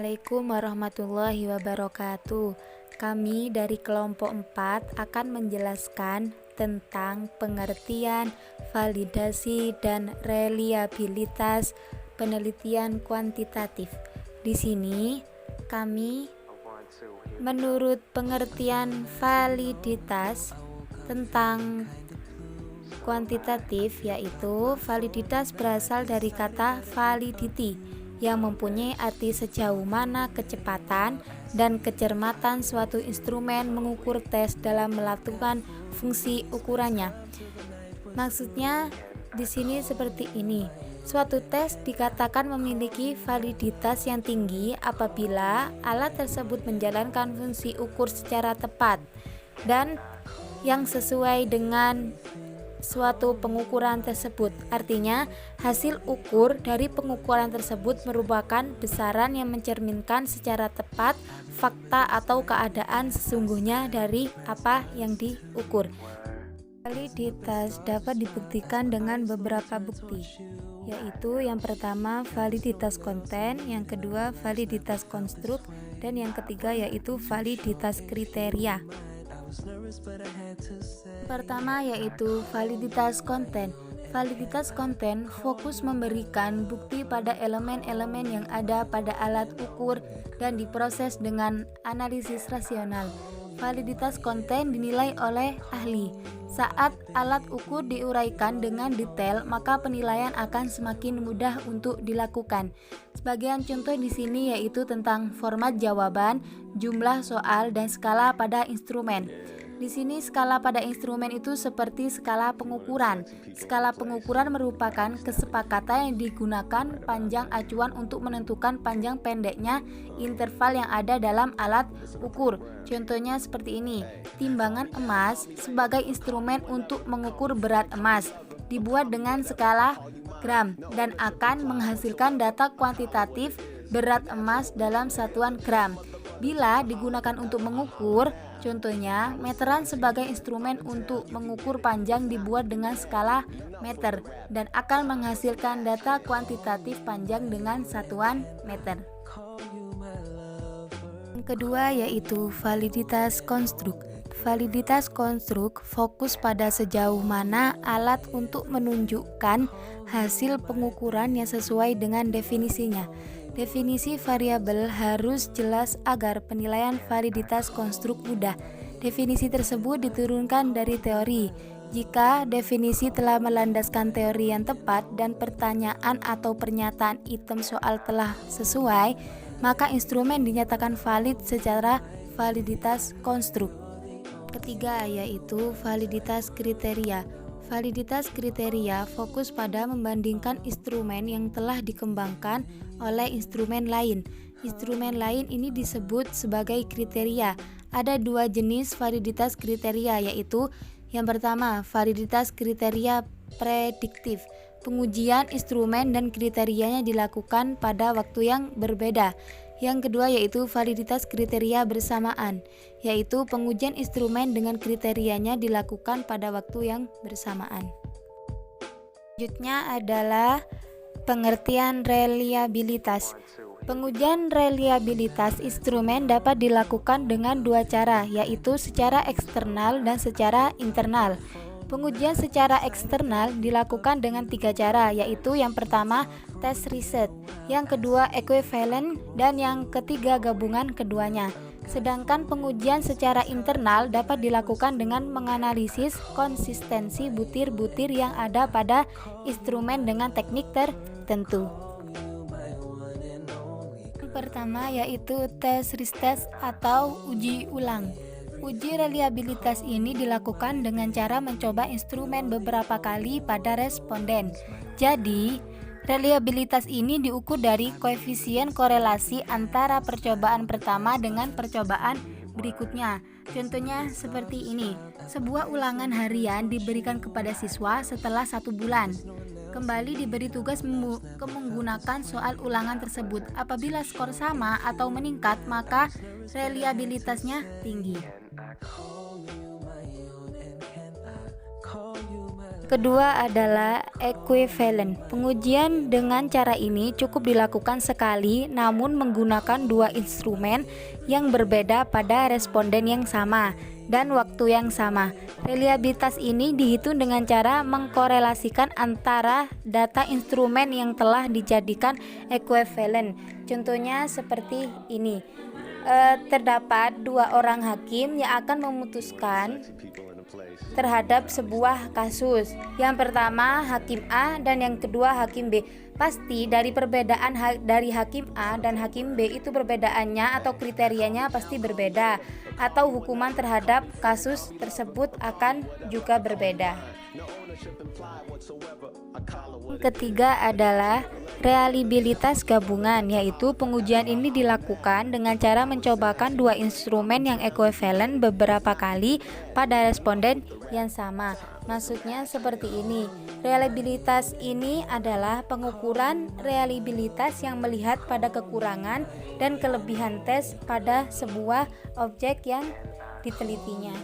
Assalamualaikum warahmatullahi wabarakatuh. Kami dari kelompok 4 akan menjelaskan tentang pengertian, validasi, dan reliabilitas penelitian kuantitatif. Di sini kami menurut pengertian validitas tentang kuantitatif, yaitu validitas berasal dari kata validity yang mempunyai arti sejauh mana kecepatan dan kecermatan suatu instrumen mengukur tes dalam melakukan fungsi ukurannya. Maksudnya di sini seperti ini. Suatu tes dikatakan memiliki validitas yang tinggi apabila alat tersebut menjalankan fungsi ukur secara tepat dan yang sesuai dengan suatu pengukuran tersebut. Artinya, hasil ukur dari pengukuran tersebut merupakan besaran yang mencerminkan secara tepat fakta atau keadaan sesungguhnya dari apa yang diukur. Validitas dapat dibuktikan dengan beberapa bukti, yaitu yang pertama validitas konten, yang kedua validitas konstruk, dan yang ketiga yaitu validitas kriteria. Pertama yaitu validitas konten. Validitas konten fokus memberikan bukti pada elemen-elemen yang ada pada alat ukur dan diproses dengan analisis rasional. Validitas konten dinilai oleh ahli. Saat alat ukur diuraikan dengan detail, maka penilaian akan semakin mudah untuk dilakukan. Sebagian contoh di sini yaitu tentang format jawaban, jumlah soal, dan skala pada instrumen. Di sini skala pada instrumen itu seperti skala pengukuran. Skala pengukuran merupakan kesepakatan yang digunakan panjang acuan untuk menentukan panjang pendeknya interval yang ada dalam alat ukur. Contohnya seperti ini. Timbangan emas sebagai instrumen untuk mengukur berat emas dibuat dengan skala gram dan akan menghasilkan data kuantitatif berat emas dalam satuan gram. Bila digunakan untuk mengukur, contohnya meteran sebagai instrumen untuk mengukur panjang dibuat dengan skala meter dan akan menghasilkan data kuantitatif panjang dengan satuan meter. Yang kedua yaitu validitas konstruk. Validitas konstruk fokus pada sejauh mana alat untuk menunjukkan hasil pengukuran yang sesuai dengan definisinya. Definisi variabel harus jelas agar penilaian validitas konstruk mudah. Definisi tersebut diturunkan dari teori. Jika definisi telah melandaskan teori yang tepat dan pertanyaan atau pernyataan item soal telah sesuai, maka instrumen dinyatakan valid secara validitas konstruk. Ketiga yaitu validitas kriteria. Validitas kriteria fokus pada membandingkan instrumen yang telah dikembangkan oleh instrumen lain. Instrumen lain ini disebut sebagai kriteria. Ada dua jenis validitas kriteria, yaitu yang pertama validitas kriteria prediktif. Pengujian instrumen dan kriterianya dilakukan pada waktu yang berbeda. Yang kedua yaitu validitas kriteria bersamaan, yaitu pengujian instrumen dengan kriterianya dilakukan pada waktu yang bersamaan. Selanjutnya adalah pengertian reliabilitas. Pengujian reliabilitas instrumen dapat dilakukan dengan dua cara, yaitu secara eksternal dan secara internal. Pengujian secara eksternal dilakukan dengan tiga cara, yaitu yang pertama tes riset, yang kedua equivalent, dan yang ketiga gabungan keduanya. Sedangkan pengujian secara internal dapat dilakukan dengan menganalisis konsistensi butir-butir yang ada pada instrumen dengan teknik tertentu. Yang pertama yaitu tes riset atau uji ulang. Uji reliabilitas ini dilakukan dengan cara mencoba instrumen beberapa kali pada responden. Jadi, reliabilitas ini diukur dari koefisien korelasi antara percobaan pertama dengan percobaan berikutnya. Contohnya seperti ini. Sebuah ulangan harian diberikan kepada siswa setelah 1 bulan. Kembali diberi tugas menggunakan soal ulangan tersebut. Apabila skor sama atau meningkat, maka reliabilitasnya tinggi. Kedua adalah equivalent. Pengujian dengan cara ini cukup dilakukan sekali, namun menggunakan dua instrumen yang berbeda pada responden yang sama dan waktu yang sama. Reliabilitas ini dihitung dengan cara mengkorelasikan antara data instrumen yang telah dijadikan equivalent. Contohnya seperti ini. Terdapat dua orang hakim yang akan memutuskan terhadap sebuah kasus. Yang pertama hakim A dan yang kedua hakim B. Pasti dari perbedaan dari hakim A dan hakim B itu perbedaannya atau kriterianya pasti berbeda, atau hukuman terhadap kasus tersebut akan juga berbeda. Ketiga adalah reliabilitas gabungan, yaitu pengujian ini dilakukan dengan cara mencobakan dua instrumen yang ekuivalen beberapa kali pada responden yang sama. Maksudnya seperti ini. Reliabilitas ini adalah pengukuran reliabilitas yang melihat pada kekurangan dan kelebihan tes pada sebuah objek yang ditelitinya.